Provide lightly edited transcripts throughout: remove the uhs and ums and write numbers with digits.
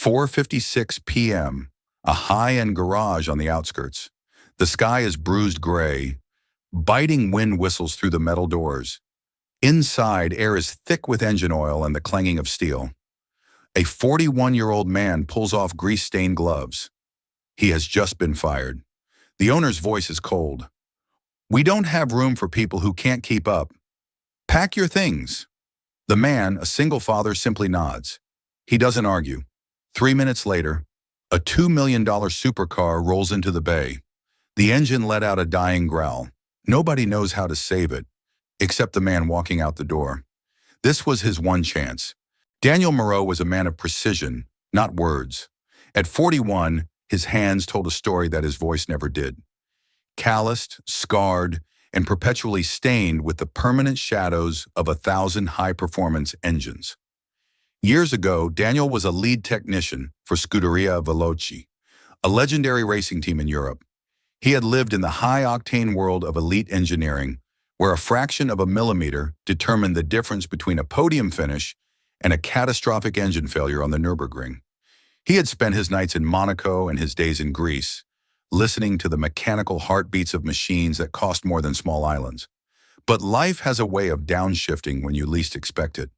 4:56 p.m., a high-end garage on the outskirts. The sky is bruised gray. Biting wind whistles through the metal doors. Inside, air is thick with engine oil and the clanging of steel. A 41-year-old man pulls off grease-stained gloves. He has just been fired. The owner's voice is cold. "We don't have room for people who can't keep up. Pack your things." The man, a single father, simply nods. He doesn't argue. 3 minutes later, a $2 million supercar rolls into the bay. The engine let out a dying growl. Nobody knows how to save it, except the man walking out the door. This was his one chance. Daniel Moreau was a man of precision, not words. At 41, his hands told a story that his voice never did. Calloused, scarred, and perpetually stained with the permanent shadows of 1,000 high-performance engines. Years ago, Daniel was a lead technician for Scuderia Veloci, a legendary racing team in Europe. He had lived in the high-octane world of elite engineering, where a fraction of a millimeter determined the difference between a podium finish and a catastrophic engine failure on the Nürburgring. He had spent his nights in Monaco and his days in Greece, listening to the mechanical heartbeats of machines that cost more than small islands. But life has a way of downshifting when you least expect it.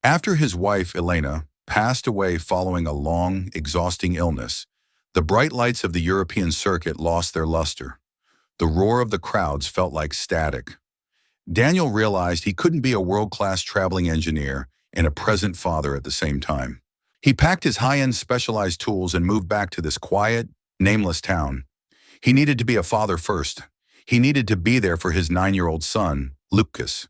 After his wife, Elena, passed away following a long, exhausting illness, the bright lights of the European circuit lost their luster. The roar of the crowds felt like static. Daniel realized he couldn't be a world-class traveling engineer and a present father at the same time. He packed his high-end specialized tools and moved back to this quiet, nameless town. He needed to be a father first. He needed to be there for his 9-year-old son, Lucas.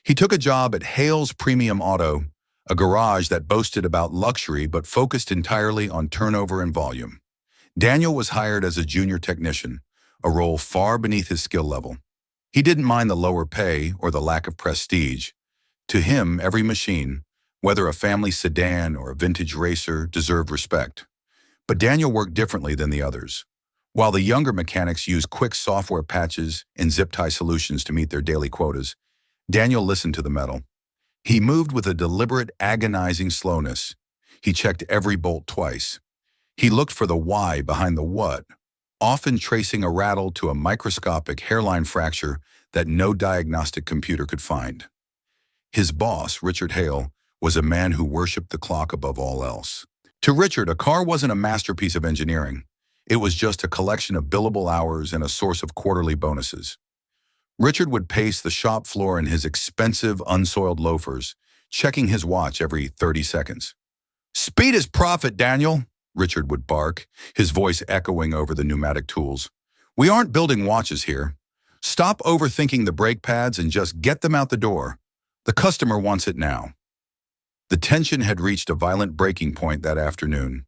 He took a job at Hale's Premium Auto, a garage that boasted about luxury but focused entirely on turnover and volume. Daniel was hired as a junior technician, a role far beneath his skill level. He didn't mind the lower pay or the lack of prestige. To him, every machine, whether a family sedan or a vintage racer, deserved respect. But Daniel worked differently than the others. While the younger mechanics used quick software patches and zip-tie solutions to meet their daily quotas, Daniel listened to the metal. He moved with a deliberate, agonizing slowness. He checked every bolt twice. He looked for the why behind the what, often tracing a rattle to a microscopic hairline fracture that no diagnostic computer could find. His boss, Richard Hale, was a man who worshipped the clock above all else. To Richard, a car wasn't a masterpiece of engineering. It was just a collection of billable hours and a source of quarterly bonuses. Richard would pace the shop floor in his expensive, unsoiled loafers, checking his watch every 30 seconds. "Speed is profit, Daniel," Richard would bark, his voice echoing over the pneumatic tools. "We aren't building watches here. Stop overthinking the brake pads and just get them out the door. The customer wants it now." The tension had reached a violent breaking point that afternoon.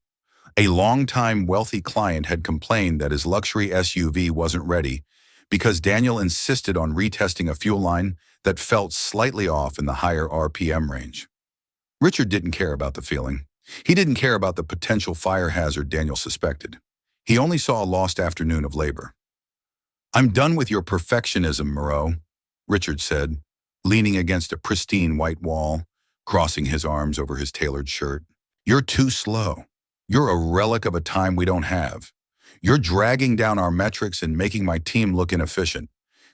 A long-time wealthy client had complained that his luxury SUV wasn't ready because Daniel insisted on retesting a fuel line that felt slightly off in the higher RPM range. Richard didn't care about the feeling. He didn't care about the potential fire hazard Daniel suspected. He only saw a lost afternoon of labor. "I'm done with your perfectionism, Moreau," Richard said, leaning against a pristine white wall, crossing his arms over his tailored shirt. "You're too slow. You're a relic of a time we don't have. You're dragging down our metrics and making my team look inefficient.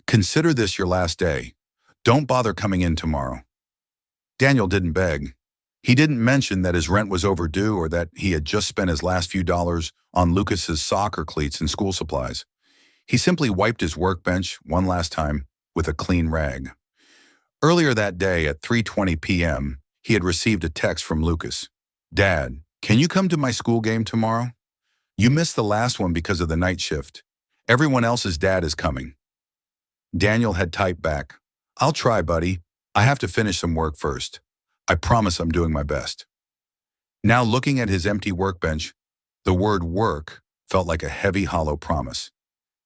Consider this your last day. Don't bother coming in tomorrow." Daniel didn't beg. He didn't mention that his rent was overdue or that he had just spent his last few dollars on Lucas's soccer cleats and school supplies. He simply wiped his workbench one last time with a clean rag. Earlier that day at 3:20 p.m., he had received a text from Lucas. "Dad, can you come to my school game tomorrow? You missed the last one because of the night shift. Everyone else's dad is coming." Daniel had typed back, "I'll try, buddy. I have to finish some work first. I promise I'm doing my best." Now looking at his empty workbench, the word work felt like a heavy, hollow promise.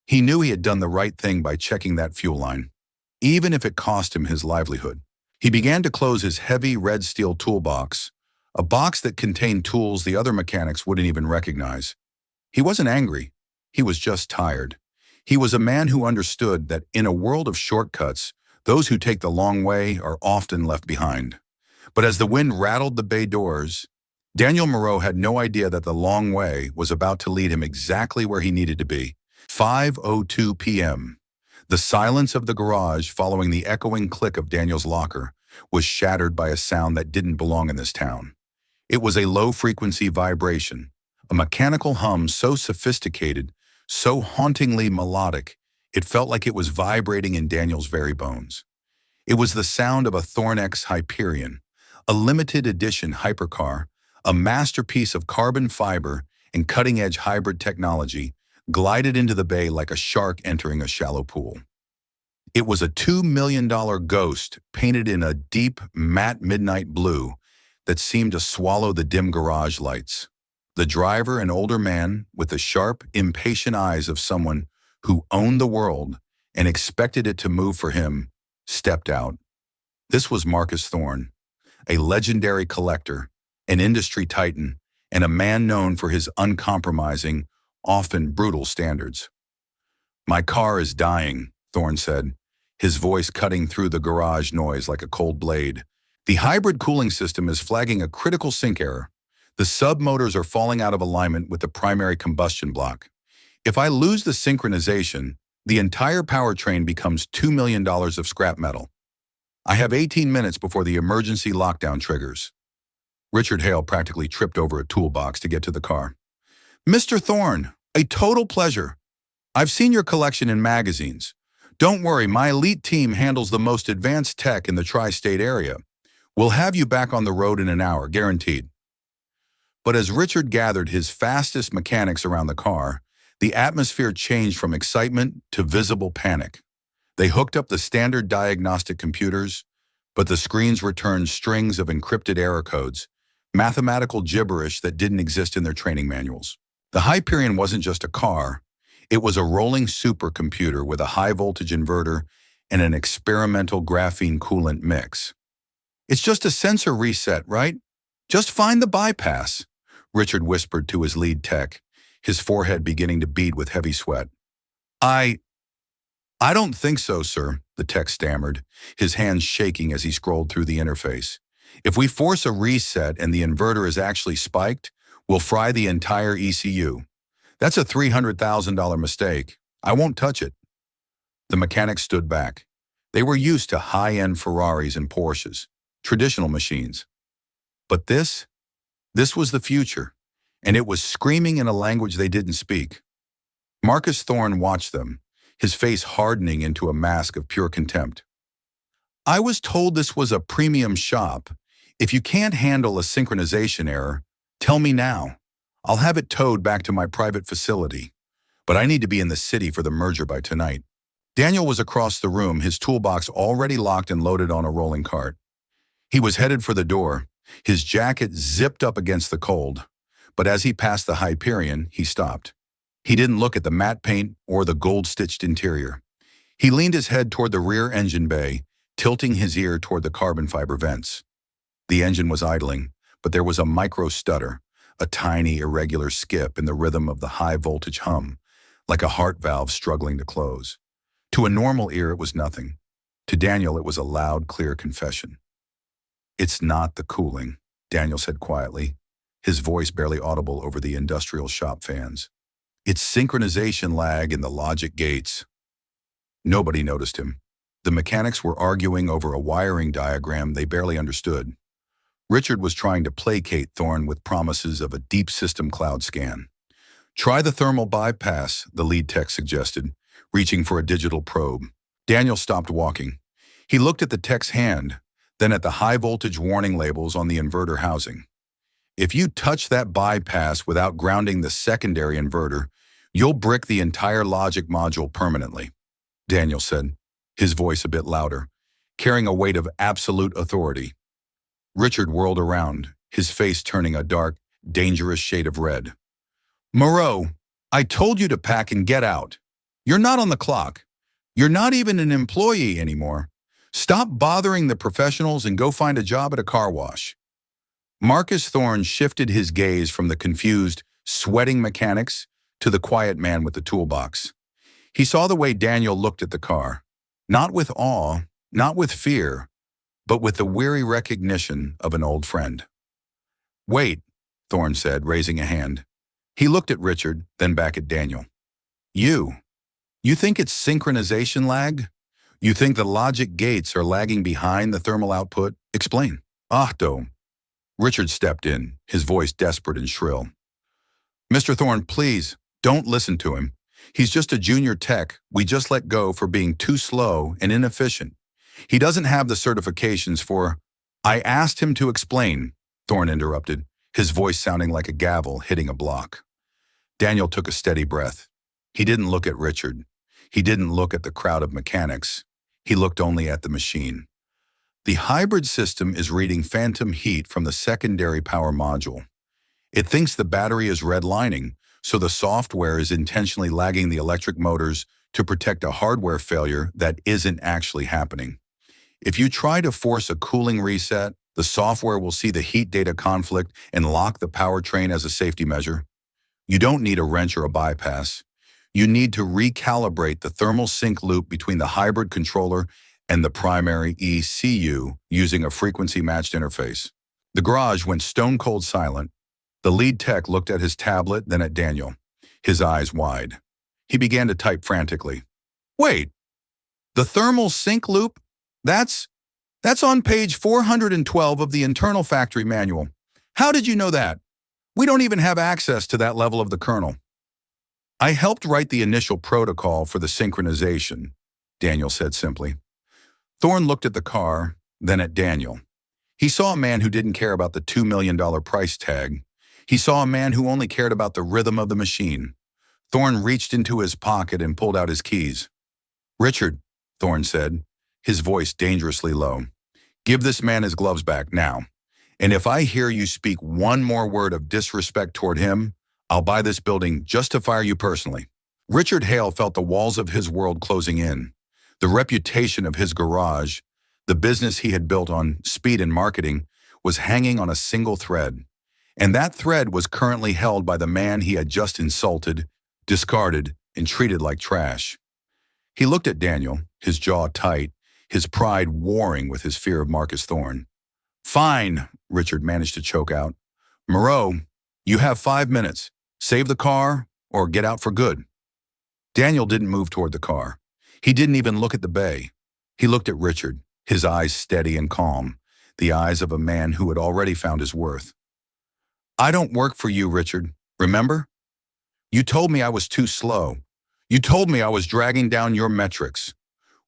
He knew he had done the right thing by checking that fuel line, even if it cost him his livelihood. He began to close his heavy red steel toolbox, a box that contained tools the other mechanics wouldn't even recognize. He wasn't angry. He was just tired. He was a man who understood that in a world of shortcuts, those who take the long way are often left behind. But as the wind rattled the bay doors, Daniel Moreau had no idea that the long way was about to lead him exactly where he needed to be. 5:02 p.m. The silence of the garage following the echoing click of Daniel's locker was shattered by a sound that didn't belong in this town. It was a low-frequency vibration, a mechanical hum so sophisticated, so hauntingly melodic, it felt like it was vibrating in Daniel's very bones. It was the sound of a Thorn X Hyperion, a limited edition hypercar, a masterpiece of carbon fiber and cutting-edge hybrid technology, glided into the bay like a shark entering a shallow pool. It was a $2 million ghost painted in a deep, matte midnight blue that seemed to swallow the dim garage lights. The driver, an older man with the sharp, impatient eyes of someone who owned the world and expected it to move for him, stepped out. This was Marcus Thorne, a legendary collector, an industry titan, and a man known for his uncompromising, often brutal standards. "My car is dying," Thorne said, his voice cutting through the garage noise like a cold blade. "The hybrid cooling system is flagging a critical sync error. The sub-motors are falling out of alignment with the primary combustion block. If I lose the synchronization, the entire powertrain becomes $2 million of scrap metal. I have 18 minutes before the emergency lockdown triggers." Richard Hale practically tripped over a toolbox to get to the car. "Mr. Thorne, a total pleasure. I've seen your collection in magazines. Don't worry, my elite team handles the most advanced tech in the tri-state area. We'll have you back on the road in an hour, guaranteed." But as Richard gathered his fastest mechanics around the car, the atmosphere changed from excitement to visible panic. They hooked up the standard diagnostic computers, but the screens returned strings of encrypted error codes, mathematical gibberish that didn't exist in their training manuals. The Hyperion wasn't just a car, it was a rolling supercomputer with a high-voltage inverter and an experimental graphene coolant mix. "It's just a sensor reset, right? Just find the bypass," Richard whispered to his lead tech, his forehead beginning to bead with heavy sweat. I don't think so, sir," the tech stammered, his hands shaking as he scrolled through the interface. "If we force a reset and the inverter is actually spiked, we'll fry the entire ECU. That's a $300,000 mistake. I won't touch it." The mechanics stood back. They were used to high-end Ferraris and Porsches, traditional machines. But this was the future, and it was screaming in a language they didn't speak. Marcus Thorne watched them, his face hardening into a mask of pure contempt. "I was told this was a premium shop. If you can't handle a synchronization error, tell me now. I'll have it towed back to my private facility. But I need to be in the city for the merger by tonight." Daniel was across the room, his toolbox already locked and loaded on a rolling cart. He was headed for the door, his jacket zipped up against the cold. But as he passed the Hyperion, he stopped. He didn't look at the matte paint or the gold-stitched interior. He leaned his head toward the rear engine bay, tilting his ear toward the carbon fiber vents. The engine was idling, but there was a micro stutter, a tiny irregular skip in the rhythm of the high-voltage hum, like a heart valve struggling to close. To a normal ear, it was nothing. To Daniel, it was a loud, clear confession. "It's not the cooling," Daniel said quietly, his voice barely audible over the industrial shop fans. "It's synchronization lag in the logic gates." Nobody noticed him. The mechanics were arguing over a wiring diagram they barely understood. Richard was trying to placate Thorne with promises of a deep system cloud scan. "Try the thermal bypass," the lead tech suggested, reaching for a digital probe. Daniel stopped walking. He looked at the tech's hand, then at the high-voltage warning labels on the inverter housing. "If you touch that bypass without grounding the secondary inverter, you'll brick the entire logic module permanently," Daniel said, his voice a bit louder, carrying a weight of absolute authority. Richard whirled around, his face turning a dark, dangerous shade of red. "Moreau, I told you to pack and get out. You're not on the clock. You're not even an employee anymore. Stop bothering the professionals and go find a job at a car wash." Marcus Thorne shifted his gaze from the confused, sweating mechanics to the quiet man with the toolbox. He saw the way Daniel looked at the car, not with awe, not with fear, but with the weary recognition of an old friend. "Wait," Thorne said, raising a hand. He looked at Richard, then back at Daniel. You think it's synchronization lag? You think the logic gates are lagging behind the thermal output? Explain. Achtung. Richard stepped in, his voice desperate and shrill. Mr. Thorne, please, don't listen to him. He's just a junior tech we just let go for being too slow and inefficient. He doesn't have the certifications for— I asked him to explain, Thorne interrupted, his voice sounding like a gavel hitting a block. Daniel took a steady breath. He didn't look at Richard. He didn't look at the crowd of mechanics. He looked only at the machine. The hybrid system is reading phantom heat from the secondary power module. It thinks the battery is redlining, so the software is intentionally lagging the electric motors to protect a hardware failure that isn't actually happening. If you try to force a cooling reset, the software will see the heat data conflict and lock the powertrain as a safety measure. You don't need a wrench or a bypass. You need to recalibrate the thermal sync loop between the hybrid controller and the primary ECU using a frequency-matched interface. The garage went stone-cold silent. The lead tech looked at his tablet, then at Daniel, his eyes wide. He began to type frantically. Wait, the thermal sync loop? That's on page 412 of the internal factory manual. How did you know that? We don't even have access to that level of the kernel. I helped write the initial protocol for the synchronization, Daniel said simply. Thorne looked at the car, then at Daniel. He saw a man who didn't care about the $2 million price tag. He saw a man who only cared about the rhythm of the machine. Thorne reached into his pocket and pulled out his keys. Richard, Thorne said, his voice dangerously low, give this man his gloves back now. And if I hear you speak one more word of disrespect toward him, I'll buy this building just to fire you personally. Richard Hale felt the walls of his world closing in. The reputation of his garage, the business he had built on speed and marketing, was hanging on a single thread. And that thread was currently held by the man he had just insulted, discarded, and treated like trash. He looked at Daniel, his jaw tight, his pride warring with his fear of Marcus Thorne. Fine, Richard managed to choke out. Moreau, you have 5 minutes. Save the car or get out for good. Daniel didn't move toward the car. He didn't even look at the bay. He looked at Richard, his eyes steady and calm, the eyes of a man who had already found his worth. I don't work for you, Richard. Remember? You told me I was too slow. You told me I was dragging down your metrics.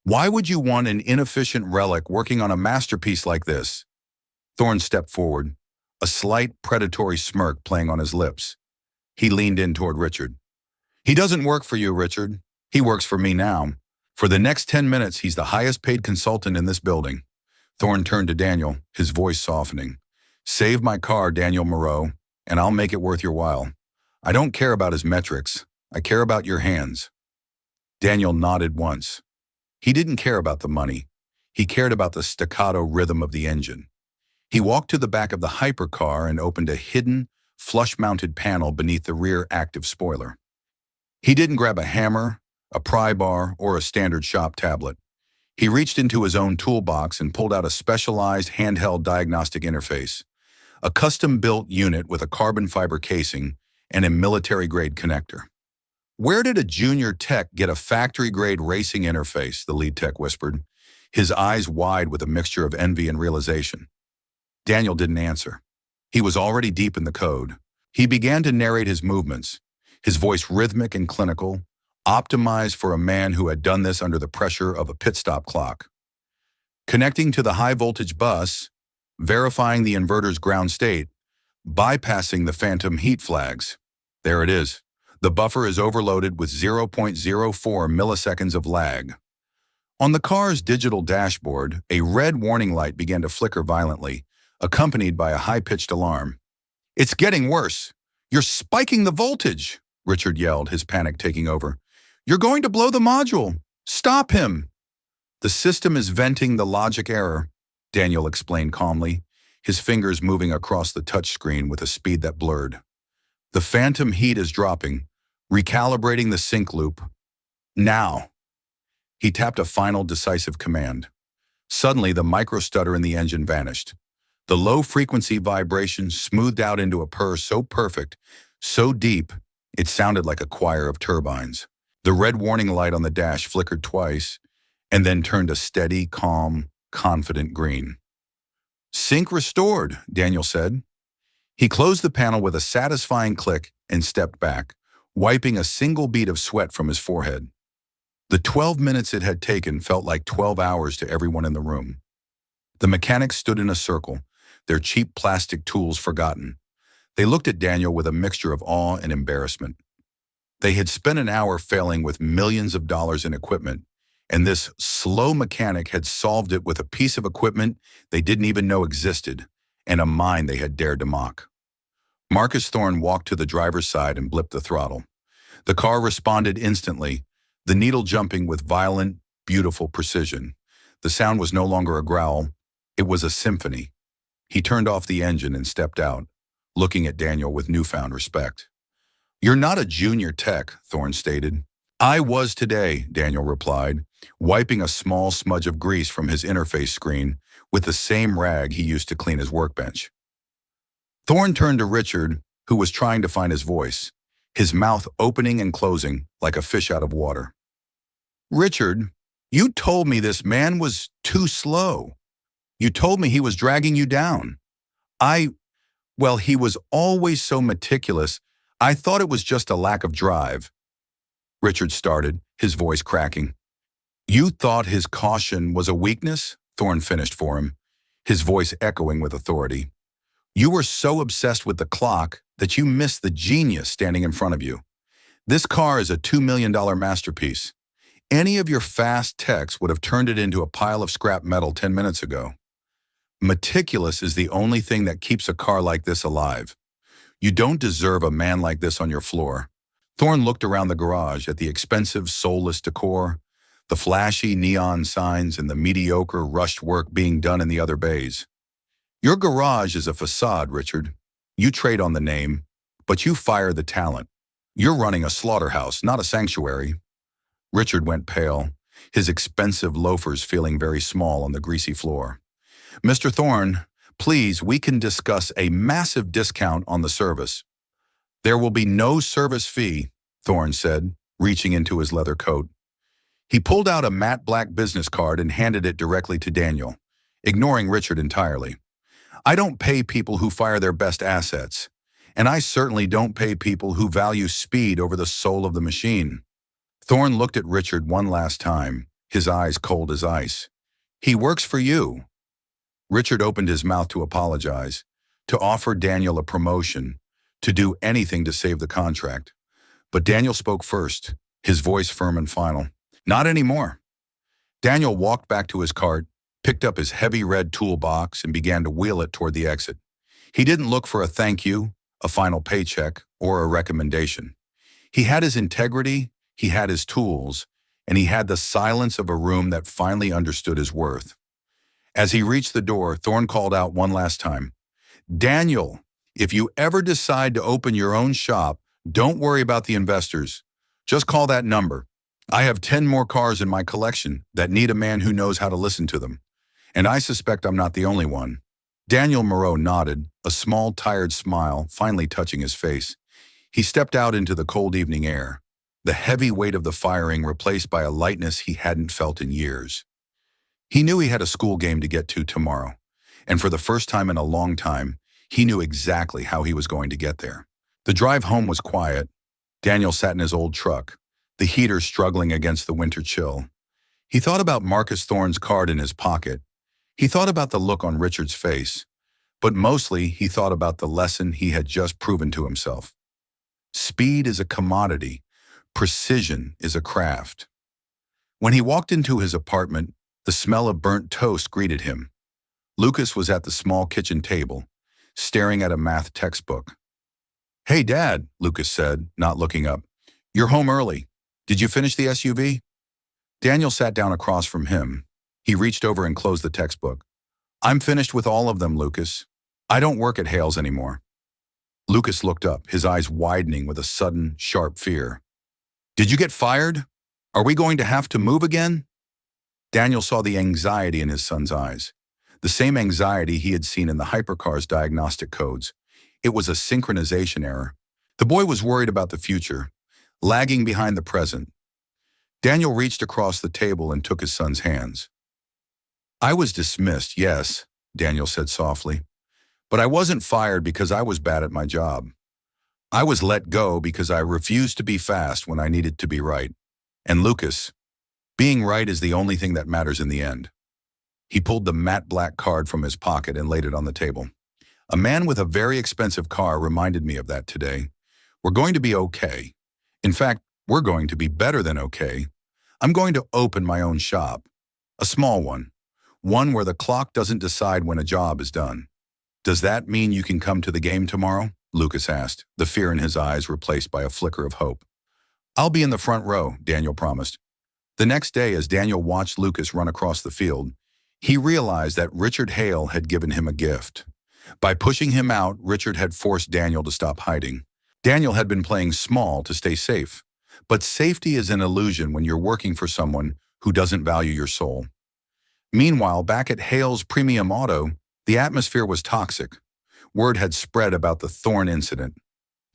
Why would you want an inefficient relic working on a masterpiece like this? Thorne stepped forward, a slight predatory smirk playing on his lips. He leaned in toward Richard. He doesn't work for you, Richard. He works for me now. For the next 10 minutes, he's the highest paid consultant in this building. Thorne turned to Daniel, his voice softening. Save my car, Daniel Moreau, and I'll make it worth your while. I don't care about his metrics. I care about your hands. Daniel nodded once. He didn't care about the money. He cared about the staccato rhythm of the engine. He walked to the back of the hypercar and opened a hidden, flush-mounted panel beneath the rear active spoiler. He didn't grab a hammer, a pry bar, or a standard shop tablet. He reached into his own toolbox and pulled out a specialized handheld diagnostic interface, a custom-built unit with a carbon fiber casing and a military-grade connector. Where did a junior tech get a factory-grade racing interface, the lead tech whispered, his eyes wide with a mixture of envy and realization. Daniel didn't answer. He was already deep in the code. He began to narrate his movements, his voice rhythmic and clinical, optimized for a man who had done this under the pressure of a pit stop clock. Connecting to the high-voltage bus, verifying the inverter's ground state, bypassing the phantom heat flags. There it is. The buffer is overloaded with 0.04 milliseconds of lag. On the car's digital dashboard, a red warning light began to flicker violently, accompanied by a high-pitched alarm. It's getting worse. You're spiking the voltage, Richard yelled, his panic taking over. You're going to blow the module. Stop him. The system is venting the logic error, Daniel explained calmly, his fingers moving across the touchscreen with a speed that blurred. The phantom heat is dropping, recalibrating the sync loop. Now. He tapped a final decisive command. Suddenly, the micro-stutter in the engine vanished. The low-frequency vibration smoothed out into a purr so perfect, so deep, it sounded like a choir of turbines. The red warning light on the dash flickered twice, and then turned a steady, calm, confident green. "Sync restored," Daniel said. He closed the panel with a satisfying click and stepped back, wiping a single bead of sweat from his forehead. The 12 minutes it had taken felt like 12 hours to everyone in the room. The mechanics stood in a circle, their cheap plastic tools forgotten. They looked at Daniel with a mixture of awe and embarrassment. They had spent an hour failing with millions of dollars in equipment, and this slow mechanic had solved it with a piece of equipment they didn't even know existed, and a mind they had dared to mock. Marcus Thorne walked to the driver's side and blipped the throttle. The car responded instantly, the needle jumping with violent, beautiful precision. The sound was no longer a growl, it was a symphony. He turned off the engine and stepped out, looking at Daniel with newfound respect. "You're not a junior tech," Thorne stated. "I was today," Daniel replied, wiping a small smudge of grease from his interface screen with the same rag he used to clean his workbench. Thorne turned to Richard, who was trying to find his voice, his mouth opening and closing like a fish out of water. "Richard, you told me this man was too slow. You told me he was dragging you down. Well, he was always so meticulous, I thought it was just a lack of drive." Richard started, his voice cracking. "You thought his caution was a weakness?" Thorne finished for him, his voice echoing with authority. "You were so obsessed with the clock that you missed the genius standing in front of you. This car is a $2 million masterpiece. Any of your fast techs would have turned it into a pile of scrap metal 10 minutes ago. Meticulous is the only thing that keeps a car like this alive. You don't deserve a man like this on your floor." Thorne looked around the garage at the expensive, soulless decor, the flashy neon signs, and the mediocre, rushed work being done in the other bays. "Your garage is a facade, Richard. You trade on the name, but you fire the talent. You're running a slaughterhouse, not a sanctuary." Richard went pale, his expensive loafers feeling very small on the greasy floor. "Mr. Thorne, please, we can discuss a massive discount on the service." "There will be no service fee," Thorne said, reaching into his leather coat. He pulled out a matte black business card and handed it directly to Daniel, ignoring Richard entirely. "I don't pay people who fire their best assets, and I certainly don't pay people who value speed over the soul of the machine." Thorne looked at Richard one last time, his eyes cold as ice. "He works for you." Richard opened his mouth to apologize, to offer Daniel a promotion, to do anything to save the contract. But Daniel spoke first, his voice firm and final. "Not anymore." Daniel walked back to his cart, picked up his heavy red toolbox, and began to wheel it toward the exit. He didn't look for a thank you, a final paycheck, or a recommendation. He had his integrity, he had his tools, and he had the silence of a room that finally understood his worth. As he reached the door, Thorne called out one last time, "Daniel, if you ever decide to open your own shop, don't worry about the investors. Just call that number. I have 10 more cars in my collection that need a man who knows how to listen to them. And I suspect I'm not the only one." Daniel Moreau nodded, a small, tired smile finally touching his face. He stepped out into the cold evening air, the heavy weight of the firing replaced by a lightness he hadn't felt in years. He knew he had a school game to get to tomorrow, and for the first time in a long time, he knew exactly how he was going to get there. The drive home was quiet. Daniel sat in his old truck, the heater struggling against the winter chill. He thought about Marcus Thorne's card in his pocket. He thought about the look on Richard's face, but mostly he thought about the lesson he had just proven to himself. Speed is a commodity. Precision is a craft. When he walked into his apartment, the smell of burnt toast greeted him. Lucas was at the small kitchen table, staring at a math textbook. "Hey, Dad," Lucas said, not looking up. "You're home early. Did you finish the SUV?" Daniel sat down across from him. He reached over and closed the textbook. "I'm finished with all of them, Lucas. I don't work at Hales anymore." Lucas looked up, his eyes widening with a sudden, sharp fear. "Did you get fired? Are we going to have to move again?" Daniel saw the anxiety in his son's eyes. The same anxiety he had seen in the hypercar's diagnostic codes. It was a synchronization error. The boy was worried about the future, lagging behind the present. Daniel reached across the table and took his son's hands. "I was dismissed, yes," Daniel said softly. "But I wasn't fired because I was bad at my job. I was let go because I refused to be fast when I needed to be right. And Lucas, being right is the only thing that matters in the end." He pulled the matte black card from his pocket and laid it on the table. "A man with a very expensive car reminded me of that today. We're going to be okay. In fact, we're going to be better than okay. I'm going to open my own shop. A small one where the clock doesn't decide when a job is done." "Does that mean you can come to the game tomorrow?" Lucas asked, the fear in his eyes replaced by a flicker of hope. "I'll be in the front row," Daniel promised. The next day, as Daniel watched Lucas run across the field, he realized that Richard Hale had given him a gift. By pushing him out, Richard had forced Daniel to stop hiding. Daniel had been playing small to stay safe. But safety is an illusion when you're working for someone who doesn't value your soul. Meanwhile, back at Hale's Premium Auto, the atmosphere was toxic. Word had spread about the Thorn incident.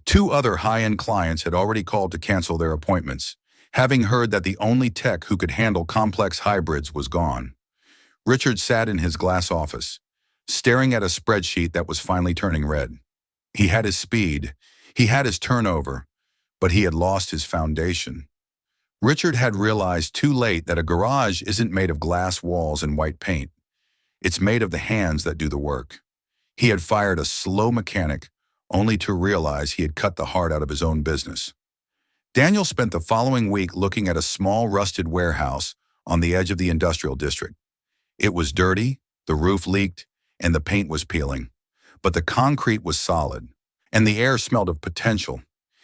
2 other high-end clients had already called to cancel their appointments, having heard that the only tech who could handle complex hybrids was gone. Richard sat in his glass office, staring at a spreadsheet that was finally turning red. He had his speed, he had his turnover, but he had lost his foundation. Richard had realized too late that a garage isn't made of glass walls and white paint. It's made of the hands that do the work. He had fired a slow mechanic, only to realize he had cut the heart out of his own business. Daniel spent the following week looking at a small rusted warehouse on the edge of the industrial district. It was dirty, the roof leaked, and the paint was peeling. But the concrete was solid, and the air smelled of potential.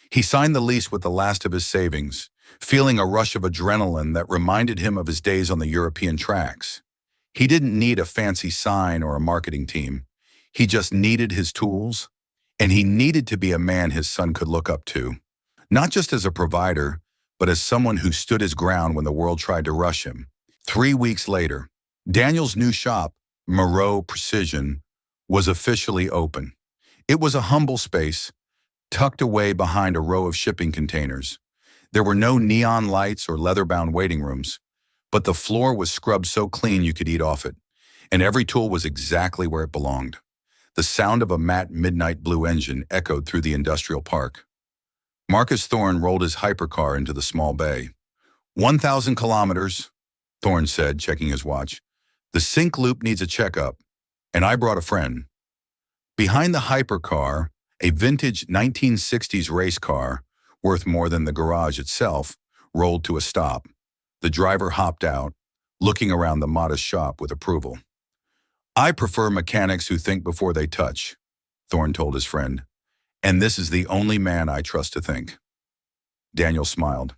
He signed the lease with the last of his savings, feeling a rush of adrenaline that reminded him of his days on the European tracks. He didn't need a fancy sign or a marketing team. He just needed his tools, and he needed to be a man his son could look up to, not just as a provider, but as someone who stood his ground when the world tried to rush him. 3 weeks later, Daniel's new shop, Moreau Precision, was officially open. It was a humble space, tucked away behind a row of shipping containers. There were no neon lights or leather-bound waiting rooms, but the floor was scrubbed so clean you could eat off it, and every tool was exactly where it belonged. The sound of a matte midnight blue engine echoed through the industrial park. Marcus Thorne rolled his hypercar into the small bay. 1,000 kilometers, Thorne said, checking his watch. "The sync loop needs a checkup, and I brought a friend." Behind the hypercar, a vintage 1960s race car, worth more than the garage itself, rolled to a stop. The driver hopped out, looking around the modest shop with approval. "I prefer mechanics who think before they touch," Thorne told his friend. "And this is the only man I trust to think." Daniel smiled.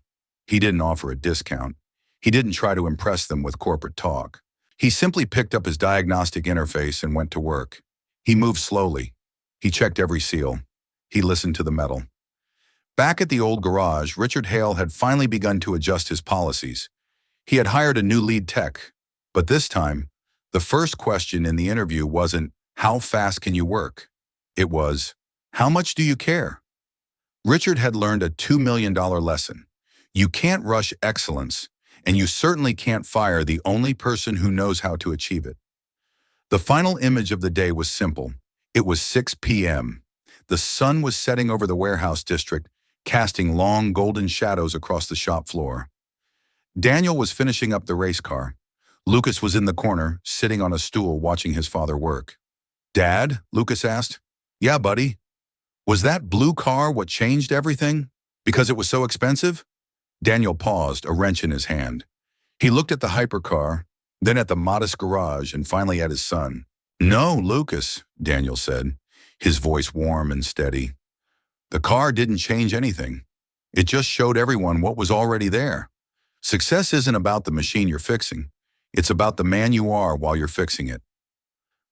He didn't offer a discount. He didn't try to impress them with corporate talk. He simply picked up his diagnostic interface and went to work. He moved slowly. He checked every seal. He listened to the metal. Back at the old garage, Richard Hale had finally begun to adjust his policies. He had hired a new lead tech, but this time, the first question in the interview wasn't, "How fast can you work?" It was, "How much do you care?" Richard had learned a $2 million lesson. You can't rush excellence, and you certainly can't fire the only person who knows how to achieve it. The final image of the day was simple. It was 6 p.m. The sun was setting over the warehouse district, casting long golden shadows across the shop floor. Daniel was finishing up the race car. Lucas was in the corner, sitting on a stool watching his father work. "Dad?" Lucas asked. "Yeah, buddy." "Was that blue car what changed everything? Because it was so expensive?" Daniel paused, a wrench in his hand. He looked at the hypercar, then at the modest garage, and finally at his son. "No, Lucas," Daniel said, his voice warm and steady. "The car didn't change anything. It just showed everyone what was already there. Success isn't about the machine you're fixing. It's about the man you are while you're fixing it."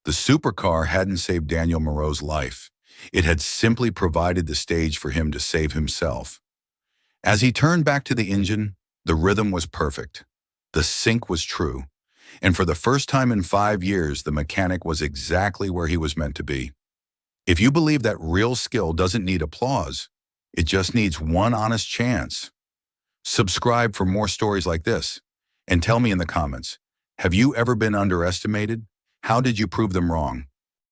The supercar hadn't saved Daniel Moreau's life. It had simply provided the stage for him to save himself. As he turned back to the engine, the rhythm was perfect. The sync was true. And for the first time in 5 years, the mechanic was exactly where he was meant to be. If you believe that real skill doesn't need applause, it just needs one honest chance. Subscribe for more stories like this. And tell me in the comments, have you ever been underestimated? How did you prove them wrong?